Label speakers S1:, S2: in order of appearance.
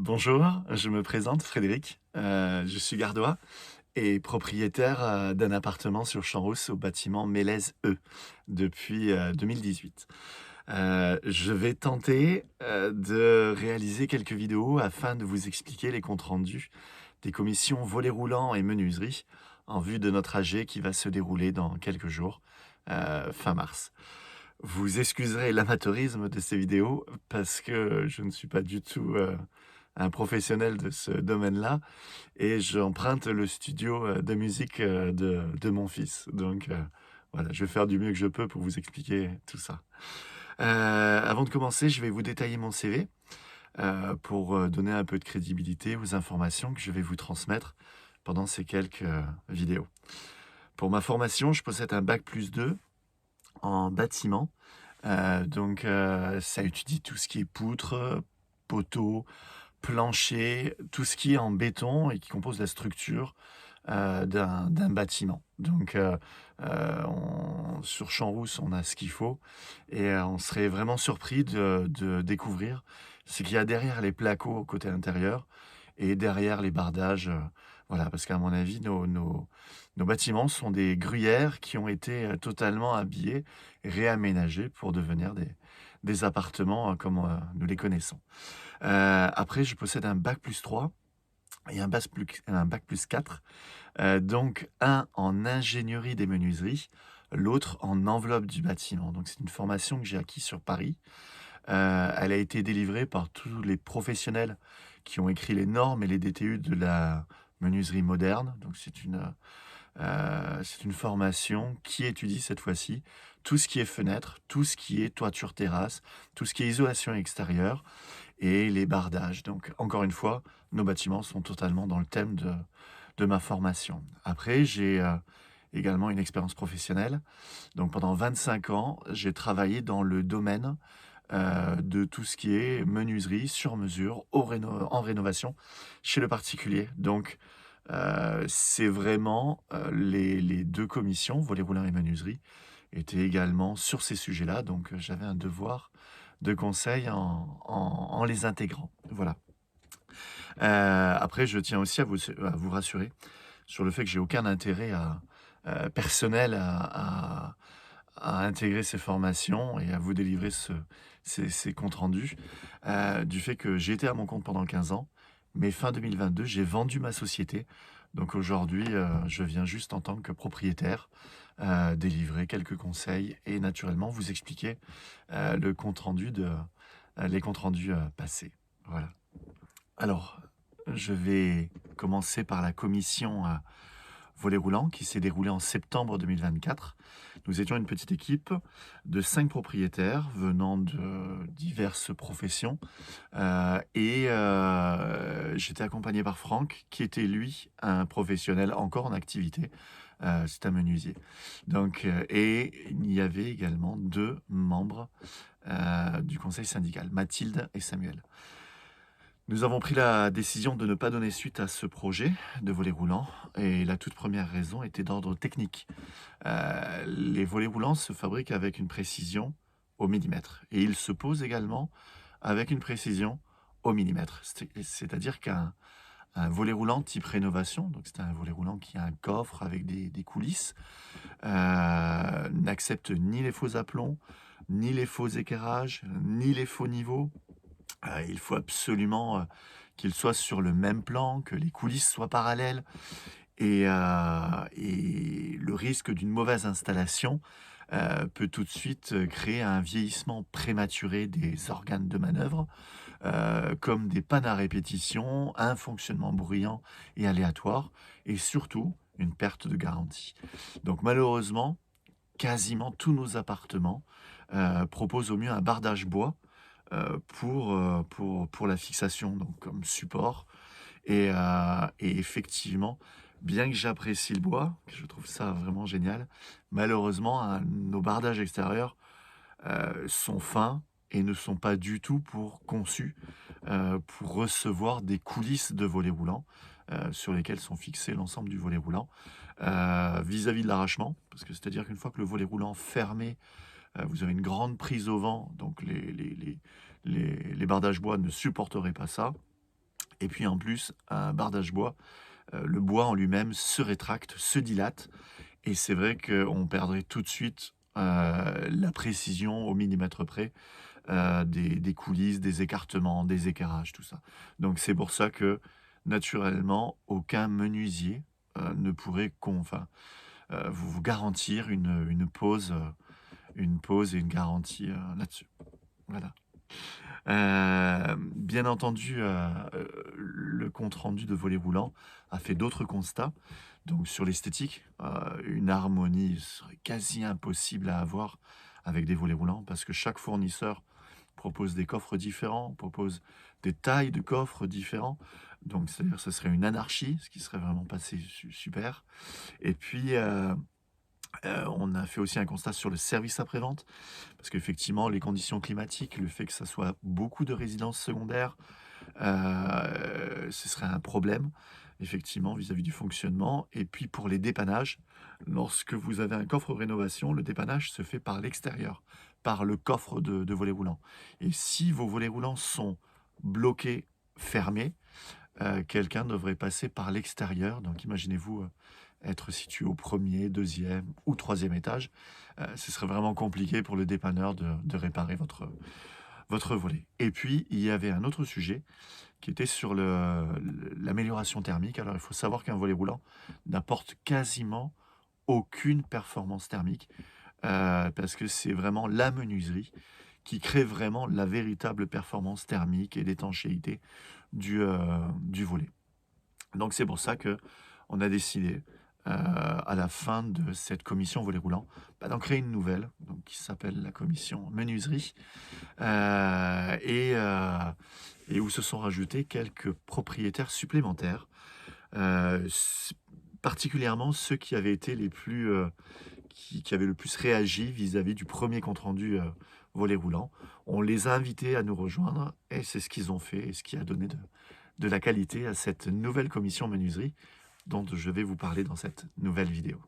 S1: Bonjour, je me présente Frédéric, je suis gardois et propriétaire, d'un appartement sur Champs-Rousse au bâtiment Mélèze E depuis, 2018. Je vais tenter, de réaliser quelques vidéos afin de vous expliquer les comptes rendus des commissions volets roulants et menuiserie en vue de notre AG qui va se dérouler dans quelques jours, fin mars. Vous excuserez l'amateurisme de ces vidéos parce que je ne suis pas du tout, un professionnel de ce domaine-là et j'emprunte le studio, de musique, de mon fils. Donc, voilà, je vais faire du mieux que je peux pour vous expliquer tout ça. Avant de commencer, je vais vous détailler mon CV, pour, donner un peu de crédibilité aux informations que je vais vous transmettre pendant ces quelques, vidéos. Pour ma formation, je possède un bac+2 en bâtiment. Ça étudie tout ce qui est poutres, poteaux, plancher, tout ce qui est en béton et qui compose la structure, d'un bâtiment. On sur Champs-Rousse, on a ce qu'il faut et on serait vraiment surpris de découvrir ce qu'il y a derrière les placos côté intérieur et derrière les bardages, voilà. Parce qu'à mon avis, nos bâtiments sont des gruyères qui ont été, totalement habillés et réaménagés pour devenir des appartements, comme, nous les connaissons. Après, je possède un bac+3 et un bac+4, donc un en ingénierie des menuiseries, l'autre en enveloppe du bâtiment. Donc c'est une formation que j'ai acquise sur Paris. Elle a été délivrée par tous les professionnels qui ont écrit les normes et les DTU de la menuiserie moderne. Donc c'est une formation qui étudie cette fois-ci tout ce qui est fenêtre, tout ce qui est toiture terrasse, tout ce qui est isolation extérieure et les bardages. Donc encore une fois, nos bâtiments sont totalement dans le thème de ma formation. Après, j'ai, également une expérience professionnelle. Donc pendant 25 ans, j'ai travaillé dans le domaine, de tout ce qui est menuiserie sur mesure en rénovation chez le particulier. C'est vraiment, les 2 commissions, volets roulants et menuiserie, étaient également sur ces sujets-là. J'avais un devoir de conseil en les intégrant. Voilà. Après je tiens aussi à vous rassurer sur le fait que j'ai aucun intérêt personnel à intégrer ces formations et à vous délivrer ces comptes rendus, du fait que j'ai été à mon compte pendant 15 ans, mais fin 2022, j'ai vendu ma société. Donc aujourd'hui, je viens juste en tant que propriétaire, délivrer quelques conseils et naturellement vous expliquer, le compte rendu les comptes rendus, passés. Voilà. Alors, je vais commencer par la commission, volet roulant qui s'est déroulée en septembre 2024. Nous étions une petite équipe de 5 propriétaires venant de diverses professions, j'étais accompagné par Franck qui était lui un professionnel encore en activité, c'est un menuisier. Il y avait également 2 membres, du conseil syndical, Mathilde et Samuel. Nous avons pris la décision de ne pas donner suite à ce projet de volet roulant et la toute première raison était d'ordre technique. Les volets roulants se fabriquent avec une précision au millimètre et ils se posent également avec une précision au millimètre. C'est-à-dire qu'un volet roulant type rénovation, donc c'est un volet roulant qui a un coffre avec des coulisses, n'accepte ni les faux aplombs, ni les faux équerrages, ni les faux niveaux. Il faut absolument, qu'ils soient sur le même plan, que les coulisses soient parallèles et le risque d'une mauvaise installation, peut tout de suite, créer un vieillissement prématuré des organes de manœuvre, comme des pannes à répétition, un fonctionnement bruyant et aléatoire et surtout une perte de garantie. Donc malheureusement, quasiment tous nos appartements, proposent au mieux un bardage bois, pour la fixation, donc comme support et effectivement, bien que j'apprécie le bois, que je trouve ça vraiment génial, malheureusement, nos bardages extérieurs, sont fins et ne sont pas du tout conçus, pour recevoir des coulisses de volets roulants, sur lesquels sont fixés l'ensemble du volet roulant. Vis-à-vis de l'arrachement, parce que c'est-à-dire qu'une fois que le volet roulant fermé, vous avez une grande prise au vent, donc les bardages bois ne supporteraient pas ça. Et puis en plus, un bardage bois, le bois en lui-même se rétracte, se dilate et c'est vrai qu'on perdrait tout de suite, la précision au millimètre près, des coulisses, des écartements, des équerrages, tout ça. Donc c'est pour ça que, naturellement, aucun menuisier, ne pourrait vous garantir une pause et une garantie, là-dessus. Voilà. Bien entendu, le compte rendu de volet roulant a fait d'autres constats. Donc sur l'esthétique, une harmonie serait quasi impossible à avoir avec des volets roulants parce que chaque fournisseur propose des coffres différents, propose des tailles de coffres différents. Donc c'est-à-dire ce serait une anarchie, ce qui serait vraiment pas super. Et puis, on a fait aussi un constat sur le service après-vente, parce qu'effectivement, les conditions climatiques, le fait que ça soit beaucoup de résidences secondaires, ce serait un problème, effectivement, vis-à-vis du fonctionnement. Et puis pour les dépannages, lorsque vous avez un coffre rénovation, le dépannage se fait par l'extérieur, par le coffre de volets roulants. Et si vos volets roulants sont bloqués, fermés, quelqu'un devrait passer par l'extérieur. Donc imaginez-vous, être situé au premier, deuxième ou troisième étage. Ce serait vraiment compliqué pour le dépanneur de réparer votre volet. Et puis, il y avait un autre sujet qui était sur l'amélioration thermique. Alors, il faut savoir qu'un volet roulant n'apporte quasiment aucune performance thermique, parce que c'est vraiment la menuiserie qui crée vraiment la véritable performance thermique et d'étanchéité du volet. Donc c'est pour ça que on a décidé, à la fin de cette commission volet roulant, d'en créer une nouvelle, donc qui s'appelle la commission menuiserie, et où se sont rajoutés quelques propriétaires supplémentaires, s particulièrement ceux qui avaient été les plus, qui avaient le plus réagi vis-à-vis du premier compte rendu, volet roulant. On les a invités à nous rejoindre et c'est ce qu'ils ont fait et ce qui a donné de la qualité à cette nouvelle commission menuiserie dont je vais vous parler dans cette nouvelle vidéo.